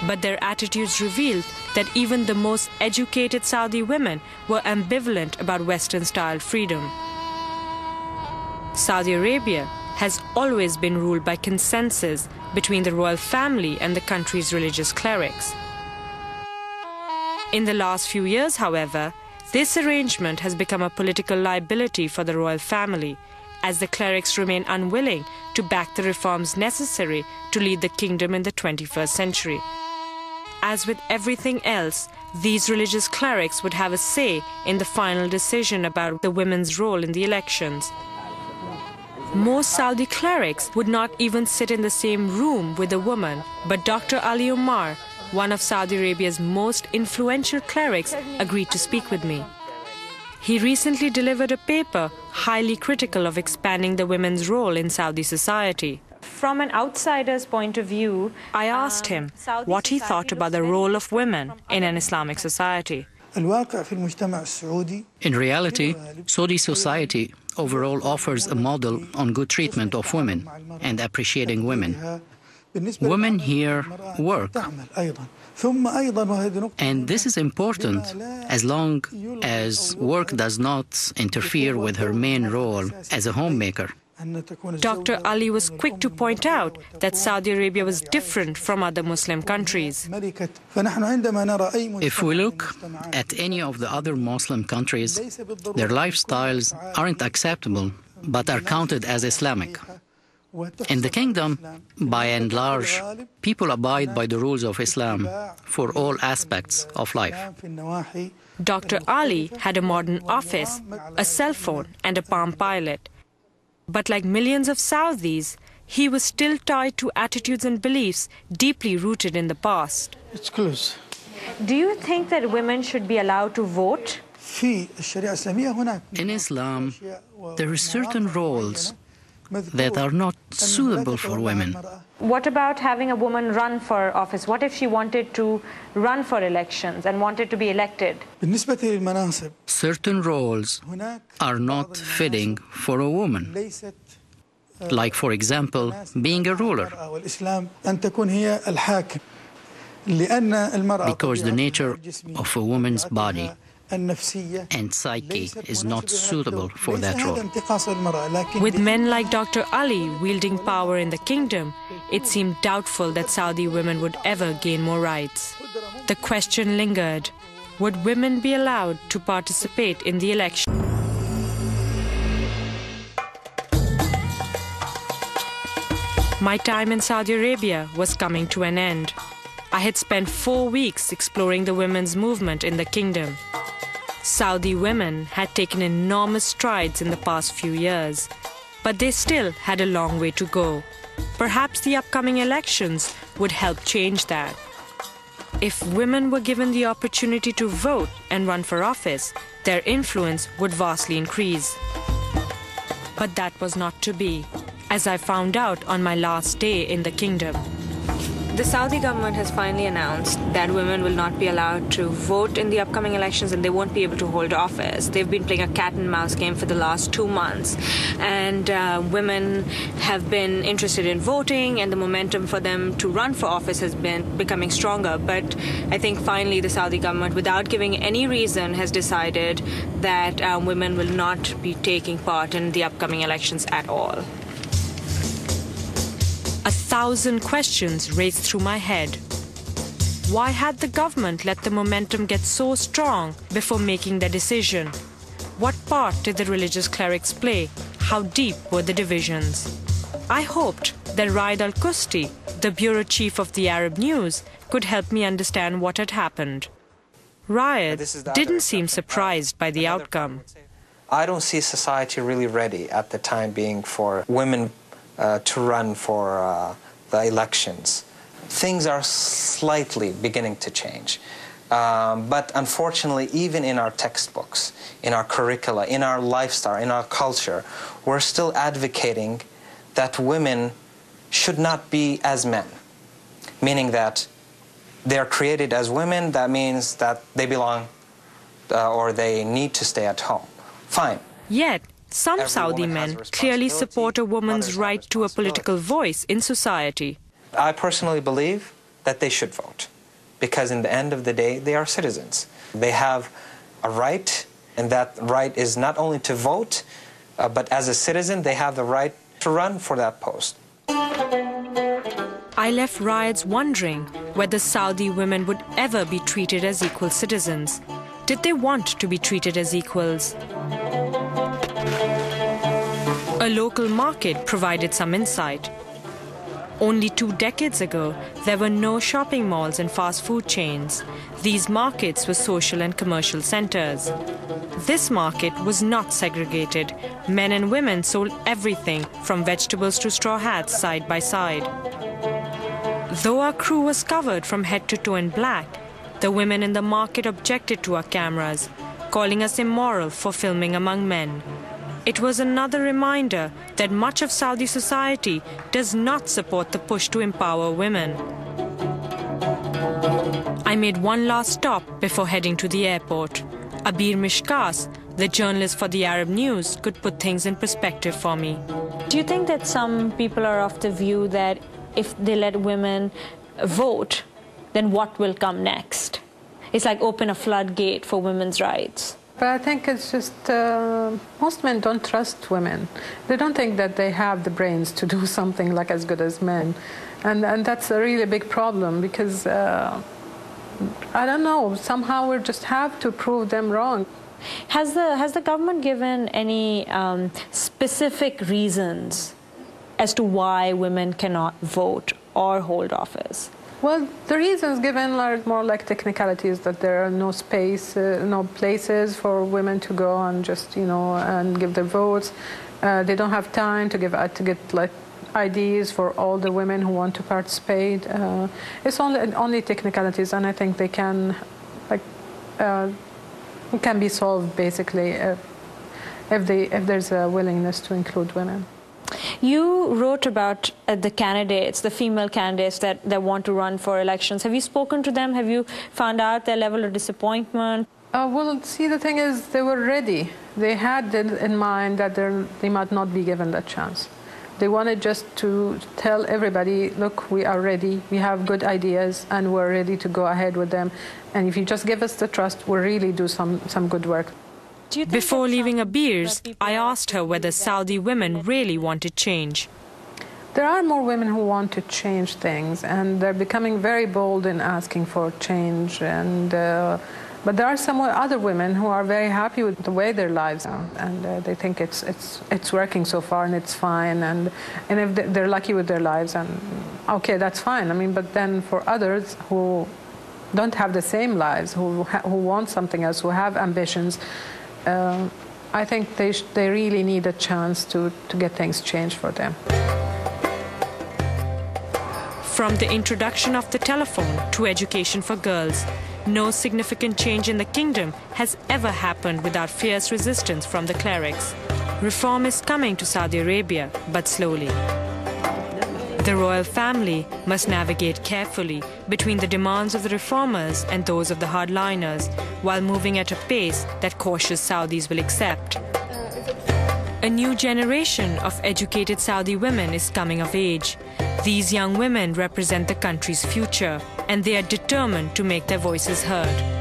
But their attitudes revealed that even the most educated Saudi women were ambivalent about Western-style freedom. Saudi Arabia has always been ruled by consensus between the royal family and the country's religious clerics. In the last few years, however, this arrangement has become a political liability for the royal family, as the clerics remain unwilling to back the reforms necessary to lead the kingdom in the 21st century. As with everything else, these religious clerics would have a say in the final decision about the women's role in the elections. Most Saudi clerics would not even sit in the same room with a woman, but Dr. Ali Omar, one of Saudi Arabia's most influential clerics, agreed to speak with me. He recently delivered a paper highly critical of expanding the women's role in Saudi society. From an outsider's point of view, I asked him what he thought about the role of women in an Islamic society. In reality, Saudi society overall offers a model on good treatment of women and appreciating women. Women here work, and this is important as long as work does not interfere with her main role as a homemaker. Dr. Ali was quick to point out that Saudi Arabia was different from other Muslim countries. If we look at any of the other Muslim countries, their lifestyles aren't acceptable but are counted as Islamic. In the kingdom, by and large, people abide by the rules of Islam for all aspects of life. Dr. Ali had a modern office, a cell phone, and a Palm Pilot. But like millions of Saudis, he was still tied to attitudes and beliefs deeply rooted in the past. It's close. Do you think that women should be allowed to vote? In Islam, there are certain roles that are not suitable for women. What about having a woman run for office? What if she wanted to run for elections and wanted to be elected? Certain roles are not fitting for a woman. Like, for example, being a ruler. Because the nature of a woman's body and psyche is not suitable for that role. With men like Dr. Ali wielding power in the kingdom, it seemed doubtful that Saudi women would ever gain more rights. The question lingered: would women be allowed to participate in the election? My time in Saudi Arabia was coming to an end. I had spent 4 weeks exploring the women's movement in the kingdom. Saudi women had taken enormous strides in the past few years, but they still had a long way to go. Perhaps the upcoming elections would help change that. If women were given the opportunity to vote and run for office, their influence would vastly increase. But that was not to be, as I found out on my last day in the kingdom. The Saudi government has finally announced that women will not be allowed to vote in the upcoming elections and they won't be able to hold office. They've been playing a cat and mouse game for the last 2 months, and women have been interested in voting, and the momentum for them to run for office has been becoming stronger. But I think finally the Saudi government, without giving any reason, has decided that women will not be taking part in the upcoming elections at all. 1,000 questions raced through my head. Why had the government let the momentum get so strong before making their decision? What part did the religious clerics play? How deep were the divisions? I hoped that Raed Al-Kusti, the bureau chief of the Arab News, could help me understand what had happened. Raed didn't seem surprised by the outcome. I don't see society really ready at the time being for women to run for the elections. Things are slightly beginning to change. But unfortunately, even in our textbooks, in our curricula, in our lifestyle, in our culture, we're still advocating that women should not be as men, meaning that they're created as women. That means that they belong or they need to stay at home. Fine. Yet, some Saudi men clearly support a woman's right to a political voice in society. I personally believe that they should vote, because in the end of the day, they are citizens. They have a right, and that right is not only to vote, but as a citizen, they have the right to run for that post. I left Riyadh wondering whether Saudi women would ever be treated as equal citizens. Did they want to be treated as equals? A local market provided some insight. Only 2 decades ago, there were no shopping malls and fast food chains. These markets were social and commercial centers. This market was not segregated. Men and women sold everything from vegetables to straw hats side by side. Though our crew was covered from head to toe in black, the women in the market objected to our cameras, calling us immoral for filming among men. It was another reminder that much of Saudi society does not support the push to empower women. I made one last stop before heading to the airport. Abir Mishkas, the journalist for the Arab News, could put things in perspective for me. Do you think that some people are of the view that if they let women vote, then what will come next? It's like open a floodgate for women's rights. But I think it's just most men don't trust women. They don't think that they have the brains to do something like as good as men. And that's a really big problem because, I don't know, somehow we just have to prove them wrong. Has the government given any specific reasons as to why women cannot vote or hold office? Well, the reasons given are more like technicalities, that there are no space, no places for women to go and just, and give their votes. They don't have time to get like IDs for all the women who want to participate. It's only technicalities, and I think they can, can be solved basically if there's a willingness to include women. You wrote about the candidates, the female candidates that want to run for elections. Have you spoken to them? Have you found out their level of disappointment? Well, see, the thing is, they were ready. They had in mind that they might not be given that chance. They wanted just to tell everybody, look, we are ready, we have good ideas, and we're ready to go ahead with them. And if you just give us the trust, we'll really do some good work. Before leaving Abir's, I asked her whether Saudi women really wanted change. There are more women who want to change things, and they're becoming very bold in asking for change. But there are some other women who are very happy with the way their lives are, and they think it's working so far and it's fine. And if they're lucky with their lives, and okay, that's fine. I mean, but then for others who don't have the same lives, who want something else, who have ambitions, I think they really need a chance to get things changed for them. From the introduction of the telephone to education for girls, no significant change in the kingdom has ever happened without fierce resistance from the clerics. Reform is coming to Saudi Arabia, but slowly. The royal family must navigate carefully between the demands of the reformers and those of the hardliners, while moving at a pace that cautious Saudis will accept. A new generation of educated Saudi women is coming of age. These young women represent the country's future, and they are determined to make their voices heard.